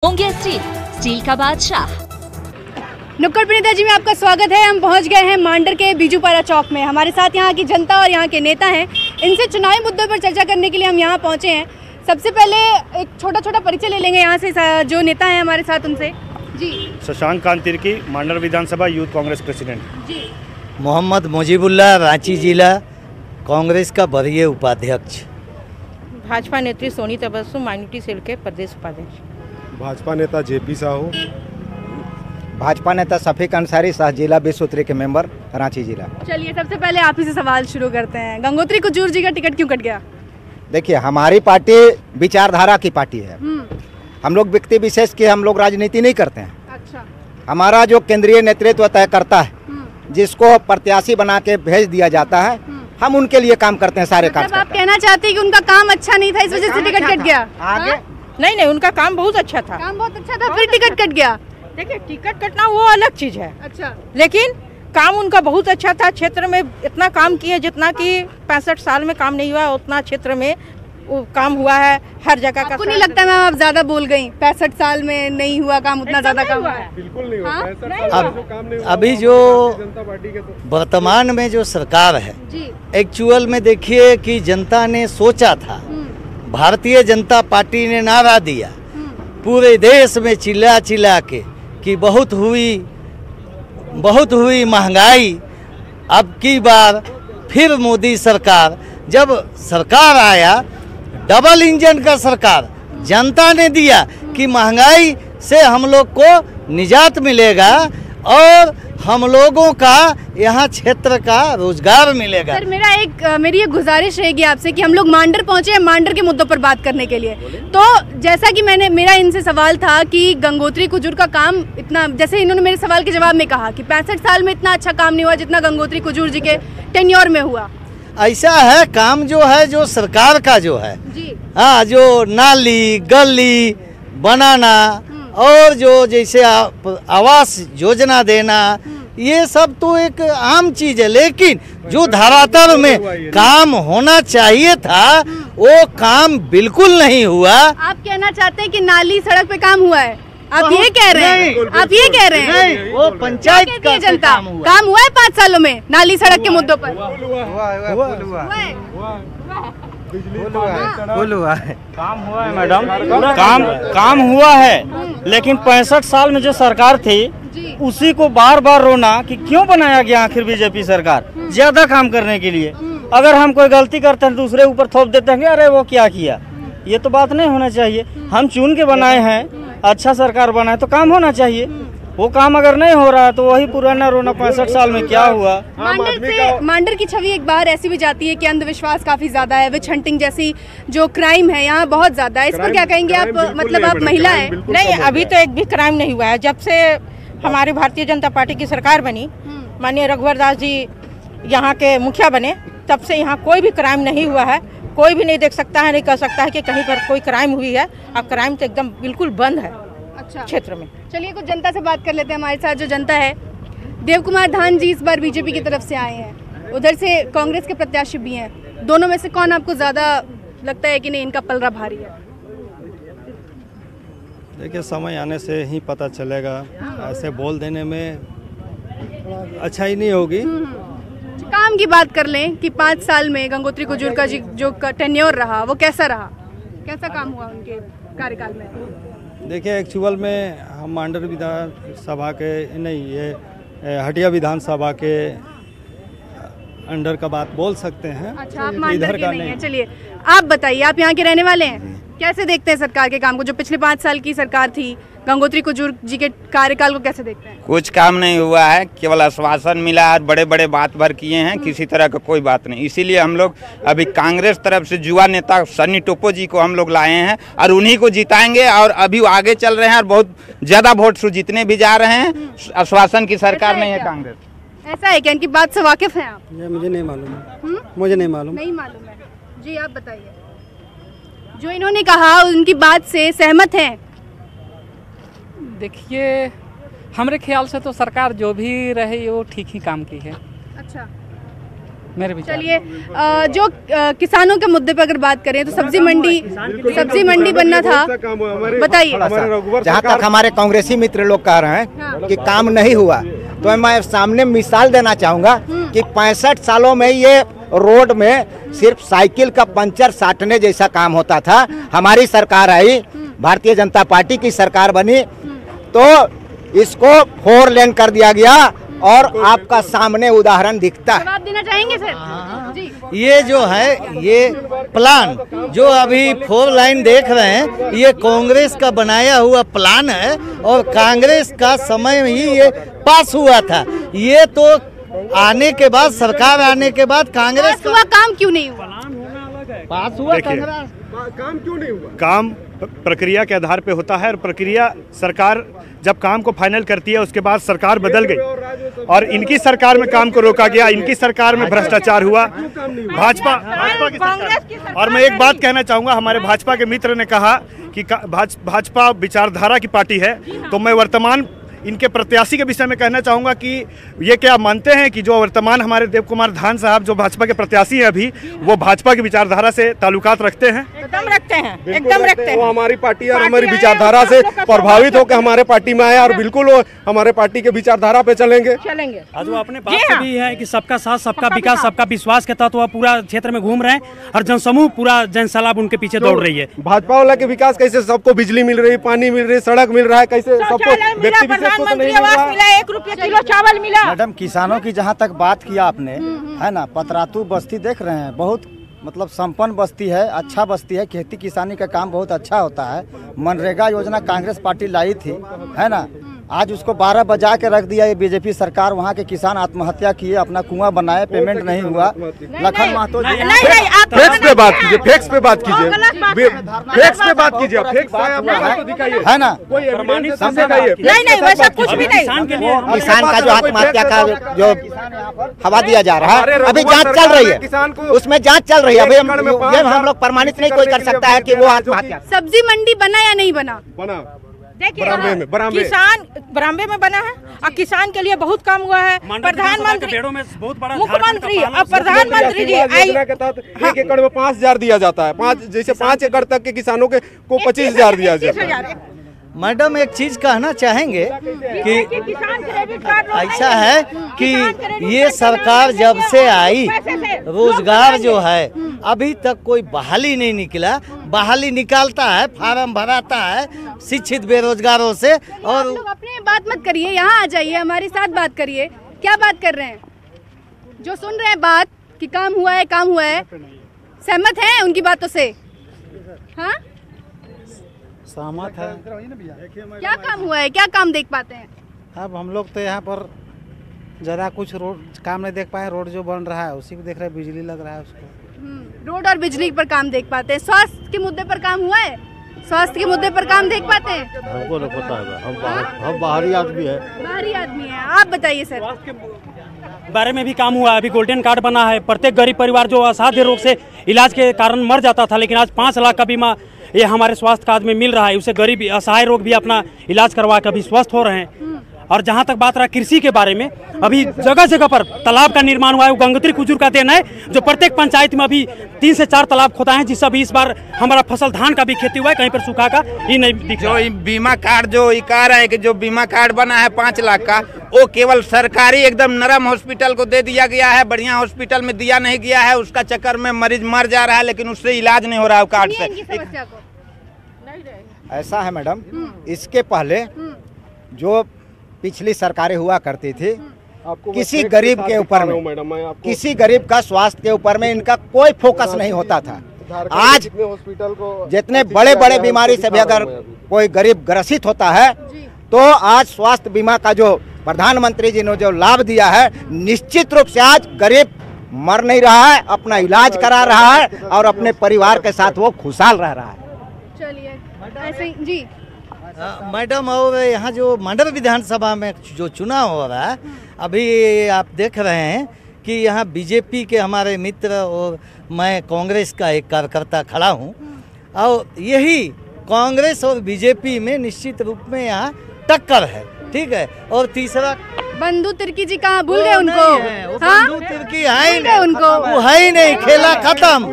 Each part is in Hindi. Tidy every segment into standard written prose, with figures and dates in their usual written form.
होंगे स्टील का बादशाह। नुक्कड़ पर नेताजी में आपका स्वागत है। हम पहुंच गए हैं मांडर के बीजूपारा चौक में। हमारे साथ यहाँ की जनता और यहाँ के नेता हैं। इनसे चुनावी मुद्दों पर चर्चा करने के लिए हम यहाँ पहुँचे हैं। सबसे पहले एक छोटा परिचय ले लेंगे यहाँ से जो नेता हैं हमारे साथ उनसे। जी, शशांक कांत तिर्की, मांडर विधानसभा यूथ कांग्रेस प्रेसिडेंट। जी, मोहम्मद मुजीबुल्लाह, रांची जिला कांग्रेस का वरीय उपाध्यक्ष। भाजपा नेत्री सोनी तबस्सुम, माइनॉरिटी सेल के प्रदेश उपाध्यक्ष। भाजपा नेता जेपी साहू। भाजपा नेता शफीक अंसारी, शाह जिला विश्वोत्तरी के मेंबर, रांची जिला। चलिए सबसे पहले आप ही से सवाल शुरू करते हैं। गंगोत्री कुजूर जी का टिकट क्यों कट गया? देखिए, हमारी पार्टी विचारधारा की पार्टी है। हम लोग व्यक्ति विशेष की हम लोग राजनीति नहीं करते हैं। अच्छा। हमारा जो केंद्रीय नेतृत्व तय करता है, जिसको प्रत्याशी बना के भेज दिया जाता है, हम उनके लिए काम करते हैं। सारे काम आप कहना चाहते हैं कि उनका काम अच्छा नहीं था, इस वजह से टिकट कट गया? आगे नहीं, उनका काम बहुत अच्छा था। काम बहुत अच्छा था, फिर टिकट कट गया? देखिए, टिकट कटना वो अलग चीज है। अच्छा। लेकिन काम उनका बहुत अच्छा था। क्षेत्र में इतना काम किए जितना कि 65 साल में काम नहीं हुआ, उतना क्षेत्र में वो काम हुआ है। हर जगह का। आपको नहीं लगता मैम आप ज्यादा बोल गई? 65 साल में नहीं हुआ काम, उतना ज्यादा काम हुआ है? बिल्कुल नहीं हुआ। अभी जो वर्तमान में जो सरकार है, एक्चुअल में देखिए कि जनता ने सोचा था, भारतीय जनता पार्टी ने नारा दिया पूरे देश में चिल्ला के कि बहुत हुई महंगाई। अब की बार फिर मोदी सरकार, जब सरकार आया डबल इंजन का सरकार, जनता ने दिया कि महंगाई से हम लोग को निजात मिलेगा और हम लोगों का यहाँ क्षेत्र का रोजगार मिलेगा। सर मेरी एक गुजारिश रहेगी आपसे कि हम लोग मांडर पहुँचे हैं मांडर के मुद्दों पर बात करने के लिए। तो जैसा कि मेरा इनसे सवाल था कि गंगोत्री कुजूर का काम इतना, जैसे इन्होंने मेरे सवाल के जवाब में कहा कि 65 साल में इतना अच्छा काम नहीं हुआ जितना गंगोत्री कुजूर जी के टेन्योर में हुआ। ऐसा है काम जो है, जो सरकार का जो है, हाँ, जो नाली गली बनाना और जो जैसे आवास योजना देना, ये सब तो एक आम चीज है। लेकिन जो धरातल में काम होना चाहिए था वो काम बिल्कुल नहीं हुआ। आप कहना चाहते हैं कि नाली सड़क पे काम हुआ है? आप ये कह रहे हैं? आप ये कह रहे हैं? वो पंचायत का जनता काम हुआ है 5 सालों में नाली सड़क के मुद्दों पर? हुआ है। काम हुआ है मैडम, काम हुआ है। लेकिन 65 साल में जो सरकार थी उसी को बार रोना कि क्यों बनाया गया आखिर बीजेपी सरकार, ज्यादा काम करने के लिए। अगर हम कोई गलती करते हैं दूसरे ऊपर थोप देते हैं, अरे वो क्या किया। ये तो बात नहीं होना चाहिए। हम चुन के बनाए हैं, अच्छा सरकार बनाए तो काम होना चाहिए। वो काम अगर नहीं हो रहा है तो वही पुराना रोना 65 साल में क्या हुआ। मांडर की छवि एक बार ऐसी भी जाती है कि अंधविश्वास काफी ज्यादा है, विच हंटिंग जैसी जो क्राइम है यहाँ बहुत ज्यादा है। इस पर क्या कहेंगे आप? मतलब आप महिला है? नहीं, अभी तो एक भी क्राइम नहीं हुआ है। जब से हमारी भारतीय जनता पार्टी की सरकार बनी, माननीय रघुवर दास जी यहाँ के मुखिया बने, तब से यहाँ कोई भी क्राइम नहीं हुआ है। कोई भी नहीं देख सकता है, नहीं कह सकता है कि कहीं पर कोई क्राइम हुई है। अब क्राइम तो एकदम बिल्कुल बंद है क्षेत्र में। चलिए कुछ जनता से बात कर लेते हैं। हमारे साथ जो जनता है, देव कुमार धान जी इस बार बीजेपी की तरफ से आए हैं, उधर से कांग्रेस के प्रत्याशी भी हैं। दोनों में से कौन आपको ज्यादा लगता है कि नहीं इनका पलड़ा भारी है? देखिए, समय आने से ही पता चलेगा। ऐसे बोल देने में अच्छा ही नहीं होगी। काम की बात कर लें कि 5 साल में गंगोत्री कुजूर का जो टेन्योर रहा वो कैसा रहा, कैसा काम हुआ उनके कार्यकाल में? देखिए, एक्चुअल में हम मांडर विधानसभा के नहीं, ये हटिया विधानसभा के अंडर का बात बोल सकते हैं। अच्छा, आप मांडर के नहीं है। चलिए आप बताइए, आप यहाँ के रहने वाले हैं, कैसे देखते हैं सरकार के काम को? जो पिछले 5 साल की सरकार थी, गंगोत्री कुजूर जी के कार्यकाल को कैसे देखते हैं? कुछ काम नहीं हुआ है, केवल आश्वासन मिला है, बड़े बात भर किए हैं, किसी तरह का कोई बात नहीं। इसीलिए हम लोग अभी कांग्रेस तरफ से युवा नेता सन्नी टोपो जी को हम लोग लाए हैं और उन्हीं को जिताएंगे। और अभी आगे चल रहे हैं और बहुत ज्यादा वोट से जीतने भी जा रहे हैं। आश्वासन की सरकार नहीं है कांग्रेस। ऐसा है क्या? इनकी बात से वाकिफ हैं आप? मुझे नहीं मालूम है। मुझे नहीं मालूम है। जी आप बताइए, जो इन्होंने कहा उनकी बात से सहमत हैं? देखिए, हमारे ख्याल से तो सरकार जो भी रहे वो ठीक ही काम की है। अच्छा, मेरे विचार। चलिए जो किसानों के मुद्दे पर अगर बात करें तो सब्जी मंडी बनना था, बताइए। जहाँ तक हमारे कांग्रेसी मित्र लोग कह रहे हैं कि काम नहीं हुआ, तो मैं सामने मिसाल देना चाहूँगा कि 65 सालों में ये रोड में सिर्फ साइकिल का पंचर साटने जैसा काम होता था। हमारी सरकार आई, भारतीय जनता पार्टी की सरकार बनी, तो इसको 4 लेन कर दिया गया और आपका सामने उदाहरण दिखता है। जवाब देना चाहेंगे सर? जी। ये जो है ये प्लान जो अभी 4 लाइन देख रहे हैं, ये कांग्रेस का बनाया हुआ प्लान है और कांग्रेस का समय में ही ये पास हुआ था। ये तो आने के बाद, सरकार आने के बाद कांग्रेस हुआ, काम क्यों नहीं हुआ? पास हुआ, काम क्यों नहीं हुआ? काम प्रक्रिया के आधार पे होता है और प्रक्रिया सरकार जब काम को फाइनल करती है उसके बाद सरकार बदल गई और इनकी सरकार में काम को रोका गया, इनकी सरकार में भ्रष्टाचार हुआ, भाजपा की सरकार। और मैं एक बात कहना चाहूँगा, हमारे भाजपा के मित्र ने कहा कि भाजपा विचारधारा की पार्टी है, तो मैं वर्तमान इनके प्रत्याशी के विषय में कहना चाहूँगा कि ये क्या मानते हैं कि जो वर्तमान हमारे देव कुमार धान साहब जो भाजपा के प्रत्याशी हैं अभी, वो भाजपा की विचारधारा से ताल्लुकात रखते हैं? एकदम रखते हैं, एकदम रखते हैं। वो हमारी पार्टी और हमारी विचारधारा से प्रभावित होकर हमारे पार्टी में आए और बिल्कुल वो हमारे पार्टी के विचारधारा पे चलेंगे। आज वो अपने बात से भी है कि सबका साथ, सबका विकास, सबका विश्वास के तहत वो पूरा क्षेत्र में घूम रहे हैं और जनसमूह पूरा जनसैलाब उनके पीछे दौड़ रही है। भाजपा वाला के विकास कैसे? सबको बिजली मिल रही, पानी मिल रही, सड़क मिल रहा है, कैसे सबको? व्यक्ति विशेष को तो नहीं मिल रहा। 1 रुपया किलो चावल मिला। मैडम, किसानों की जहाँ तक बात किया आपने, है ना, पतरातू बस्ती देख रहे हैं, बहुत मतलब संपन्न बस्ती है, अच्छा बस्ती है, खेती किसानी का काम बहुत अच्छा होता है। मनरेगा योजना कांग्रेस पार्टी लाई थी, है ना, आज उसको 12 बजा के रख दिया ये बीजेपी सरकार। वहाँ के किसान आत्महत्या किए, अपना कुआं बनाए, पेमेंट नहीं हुआ। लखन महतो जी, फैक्स पे बात कीजिए, फैक्स पे बात कीजिए, फैक्स पे बात कीजिए, फैक्स दिखाइए, है ना, नहीं वैसा कुछ भी नहीं। किसान का जो आत्महत्या का जो हवा दिया जा रहा है, अभी जांच चल रही है, उसमें जांच चल रही है। अभी हम लोग प्रमाणित नहीं कोई कर सकता है कि वो आत्महत्या। सब्जी मंडी बना या नहीं बना? देखिए, किसान बरामदे में बना है और किसान के लिए बहुत काम हुआ है। प्रधानमंत्री, मुख्यमंत्री और प्रधानमंत्री जी योजना के तहत 1 एकड़ में 5,000 दिया जाता है। 5 एकड़ तक के किसानों के को 25,000 दिया जाता है। मैडम एक चीज कहना चाहेंगे कि ऐसा है कि ये सरकार जब से आई, रोजगार जो है अभी तक कोई बहाली नहीं निकला। बहाली निकालता है, फार्म भराता है शिक्षित बेरोजगारों से। और अपने बात मत करिए, यहाँ आ जाइए, हमारे साथ बात करिए। क्या बात कर रहे हैं? जो सुन रहे हैं बात कि काम हुआ है, काम हुआ है, सहमत हैं उनकी बातों से? हाँ, सहमत है। क्या काम हुआ है, क्या काम देख पाते हैं? अब हम लोग तो यहाँ पर ज़्यादा कुछ रोड काम नहीं देख पाए। रोड जो बन रहा है उसी को देख रहे हैं, बिजली लग रहा है उसको। रोड और बिजली पर काम देख पाते हैं। स्वास्थ्य के मुद्दे पर काम हुआ है? स्वास्थ्य के मुद्दे पर काम देख पाते हैं? हमको नहीं पता है, हम बाहरी आदमी है। बाहरी आदमी है, आप बताइए सर। बारे में भी काम हुआ है। अभी गोल्डन कार्ड बना है। प्रत्येक गरीब परिवार जो असाध्य रोग से इलाज के कारण मर जाता था, लेकिन आज 5 लाख का बीमा ये हमारे स्वास्थ्य कार्ड में मिल रहा है। उससे गरीब असहाय रोग भी अपना इलाज करवा कर अभी स्वस्थ हो रहे हैं। और जहाँ तक बात रहा कृषि के बारे में, अभी जगह जगह पर तालाब का निर्माण हुआ है। वो गंगोत्री कुजूर का देन है, जो प्रत्येक पंचायत में अभी 3 से 4 तालाब खोदा है, जिससे अभी इस बार हमारा फसल धान का भी खेती हुआ है, कहीं पर सूखा का ही नहीं दिख रहा। जो बीमा कार्ड जो कह रहा है कि जो बीमा कार्ड बना है 5 लाख का, वो केवल सरकारी एकदम नरम हॉस्पिटल को दे दिया गया है, बढ़िया हॉस्पिटल में दिया नहीं गया है। उसका चक्कर में मरीज मर जा रहा है, लेकिन उससे इलाज नहीं हो रहा है कार्ड से। ऐसा है मैडम, इसके पहले जो पिछली सरकारें हुआ करती थी, किसी गरीब के ऊपर में, किसी गरीब का स्वास्थ्य के ऊपर में इनका कोई फोकस नहीं होता था। आज जितने बड़े बड़े बीमारी से भी अगर कोई गरीब ग्रसित होता है, तो आज स्वास्थ्य बीमा का जो प्रधानमंत्री जी ने जो लाभ दिया है, निश्चित रूप से आज गरीब मर नहीं रहा है, अपना इलाज करा रहा है और अपने परिवार के साथ वो खुशहाल रह रहा है। चलिए ऐसे जी मैडम, और यहाँ जो मंडल विधानसभा में जो चुनाव हो रहा है, अभी आप देख रहे हैं कि यहाँ बीजेपी के हमारे मित्र और मैं कांग्रेस का एक कार्यकर्ता खड़ा हूँ, और यही कांग्रेस और बीजेपी में निश्चित रूप में यहाँ टक्कर है, ठीक है। और तीसरा बंधु तिर्की जी कहाँ भूल गए उनको? बंधु तिर्की है ही नहीं उनको, वो है ही नहीं। खेला खत्म,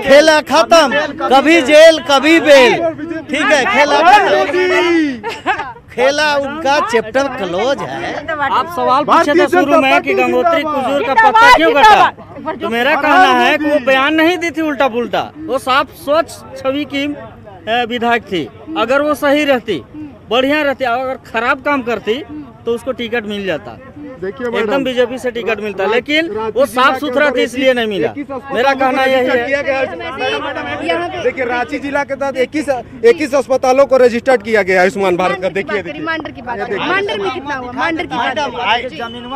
खेला खत्म, कभी जेल कभी बेल, ठीक है, खेला खत्म, खेला उनका चैप्टर क्लोज है। आप सवाल पूछे थे शुरू में कि गंगोत्री कुजूर का पत्ता क्यों कटा, तो मेरा कहना है कि वो बयान नहीं दी थी उल्टा पुल्टा, वो साफ स्वच्छ छवि की विधायक थी। अगर वो सही रहती, बढ़िया रहती, अगर खराब काम करती तो उसको टिकट मिल जाता, एकदम बीजेपी से टिकट मिलता, लेकिन वो साफ सुथरा थी इसलिए नहीं मिला। मेरा कहना यही है। देखिए रांची जिला के तहत 21 अस्पतालों को रजिस्टर्ड किया गया आयुष्मान भारत का। देखिए मांडर की बात, मांडर में कितना हुआ? मांडर की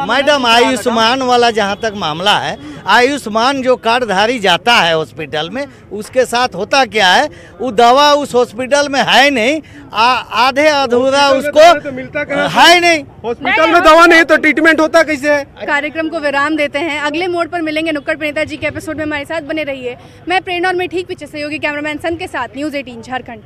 मैडम आयुष्मान वाला जहाँ तक मामला है, आयुष्मान जो कार्डधारी जाता है हॉस्पिटल में, उसके साथ होता क्या है, वो दवा उस हॉस्पिटल में है नहीं, आधे अधूरा उसको मिलता है नहीं, हॉस्पिटल में दवा नहीं तो ट्रीटमेंट होता कैसे है? कार्यक्रम को विराम देते हैं, अगले मोड़ पर मिलेंगे नुक्कड़ पर नेताजी के एपिसोड में। हमारे साथ बने रहिए। मैं प्रेरणा और मैं ठीक पीछे सहयोगी कैमरामैन संत के साथ, न्यूज़ 18 झारखंड।